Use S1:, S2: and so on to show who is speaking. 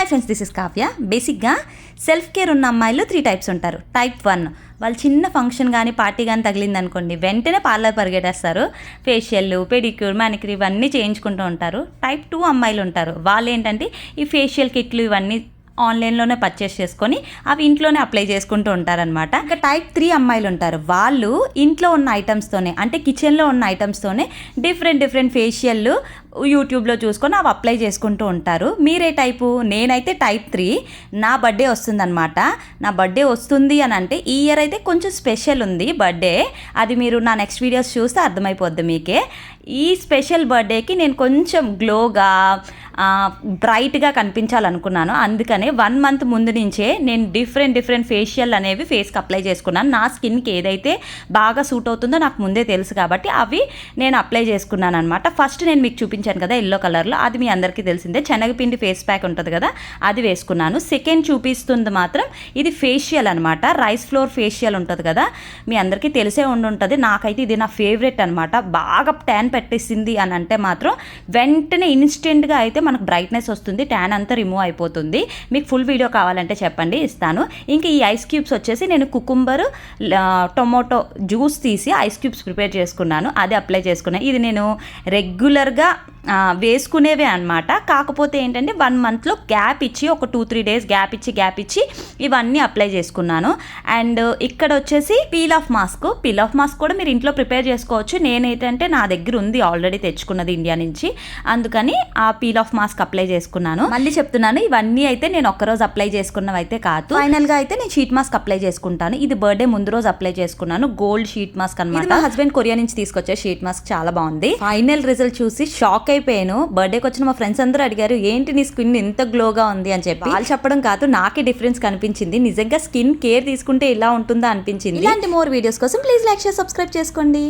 S1: Hi friends, this is Kavya. బేసిక్గా self care ఉన్న అమ్మాయిలు 3 టైప్స్ ఉంటారు. టైప్ 1 వాళ్ళు చిన్న ఫంక్షన్ కానీ పార్టీ కానీ తగిలిందనుకోండి వెంటనే పార్లర్ పరిగెట్టేస్తారు. ఫేషియల్, పెడిక్యూర్, మానిక్యూర్ ఇవన్నీ చేయించుకుంటూ ఉంటారు. టైప్ 2 అమ్మాయిలు ఉంటారు. వాళ్ళు ఏంటంటే ఈ ఫేషియల్ కిట్లు ఇవన్నీ ఆన్లైన్లోనే పర్చేస్ చేసుకొని అవి ఇంట్లోనే అప్లై చేసుకుంటూ ఉంటారనమాట. ఇంకా టైప్ 3 అమ్మాయిలు ఉంటారు. వాళ్ళు ఇంట్లో ఉన్న ఐటమ్స్తోనే అంటే కిచెన్లో ఉన్న ఐటమ్స్తోనే డిఫరెంట్ ఫేషియల్ యూట్యూబ్లో చూసుకొని అవి అప్లై చేసుకుంటూ ఉంటారు. మీరే టైపు? నేనైతే టైప్ 3. నా బర్త్డే వస్తుందన్నమాట. నా బర్త్డే వస్తుంది అని అంటే ఈ ఇయర్ అయితే కొంచెం స్పెషల్ ఉంది బర్త్డే. అది మీరు నా నెక్స్ట్ వీడియోస్ చూస్తే అర్థమైపోద్ది మీకే. ఈ స్పెషల్ బర్త్డేకి నేను కొంచెం గ్లోగా బ్రైట్గా కనిపించాలనుకున్నాను. అందుకనే 1 మంత్ ముందు నుంచే నేను డిఫరెంట్ ఫేషియల్ అనేవి ఫేస్కి అప్లై చేసుకున్నాను. నా స్కిన్కి ఏదైతే బాగా సూట్ అవుతుందో నాకు ముందే తెలుసు కాబట్టి అవి నేను అప్లై చేసుకున్నాను అనమాట. ఫస్ట్ నేను మీకు చూపించాను కదా ఎల్లో కలర్లో, అది మీ అందరికీ తెలిసిందే. శనగపిండి ఫేస్ ప్యాక్ ఉంటుంది కదా, అది వేసుకున్నాను. సెకండ్ చూపిస్తుంది మాత్రం ఇది ఫేషియల్ అనమాట. రైస్ ఫ్లోర్ ఫేషియల్ ఉంటుంది కదా, మీ అందరికీ తెలిసే ఉంటుంది. నాకైతే ఇది నా ఫేవరెట్ అనమాట. బాగా ట్యాన్ పెట్టేసింది అని అంటే మాత్రం వెంటనే ఇన్స్టెంట్గా అయితే మనకు బ్రైట్నెస్ వస్తుంది, ట్యాన్ అంతా రిమూవ్ అయిపోతుంది. మీకు ఫుల్ వీడియో కావాలంటే చెప్పండి, ఇస్తాను. ఇంకా ఈ ఐస్ క్యూబ్స్ వచ్చేసి నేను కుకుంబర్, టొమాటో జ్యూస్ తీసి ఐస్ క్యూబ్స్ ప్రిపేర్ చేసుకున్నాను. అది అప్లై చేసుకున్నాను. ఇది నేను రెగ్యులర్గా వేసుకునేవే అనమాట. కాకపోతే ఏంటంటే 1 మంత్లో గ్యాప్ ఇచ్చి ఒక 2-3 డేస్ గ్యాప్ ఇచ్చి ఇవన్నీ అప్లై చేసుకున్నాను. అండ్ ఇక్కడ వచ్చేసి పీల్ ఆఫ్ మాస్క్ కూడా మీరు ఇంట్లో ప్రిపేర్ చేసుకోవచ్చు. నేనైతే నా దగ్గర ఉంది ఆల్రెడీ తెచ్చుకున్నది ఇండియా నుంచి, అందుకని ఆ పీల్ ఆఫ్ మాస్క్ అప్లై చేసుకున్నాను. మళ్ళీ చెప్తున్నాను, ఇవన్నీ అయితే నేను ఒక్కరోజు అప్లై చేసుకున్నవి అయితే కాదు. ఫైనల్గా అయితే నేను షీట్ మాస్క్ అప్లై చేసుకుంటాను. ఇది బర్త్డే ముందు రోజు అప్లై చేసుకున్నాను. గోల్డ్ షీట్ మాస్క్ అనమాట. మా హస్బెండ్ కొరియా నుంచి తీసుకొచ్చే షీట్ మాస్క్, చాలా బాగుంది. ఫైనల్ రిజల్ట్ చూసి షాక్ అయిపోయాను. బర్త్డేకి వచ్చిన మా ఫ్రెండ్స్ అందరూ అడిగారు, ఏంటి నీ స్కిన్ ఇంత గ్లోగా ఉంది అని చెప్పి. వాళ్ళు చెప్పడం కాదు, నాకే డిఫరెన్స్ కనిపించింది. నిజంగా స్కిన్ కేర్ తీసుకుంటే ఇలా ఉంటుందా అనిపించింది. ఇలాంటి మోర్ వీడియోస్ కోసం ప్లీజ్ లైక్, షేర్, సబ్స్క్రైబ్ చేసుకోండి.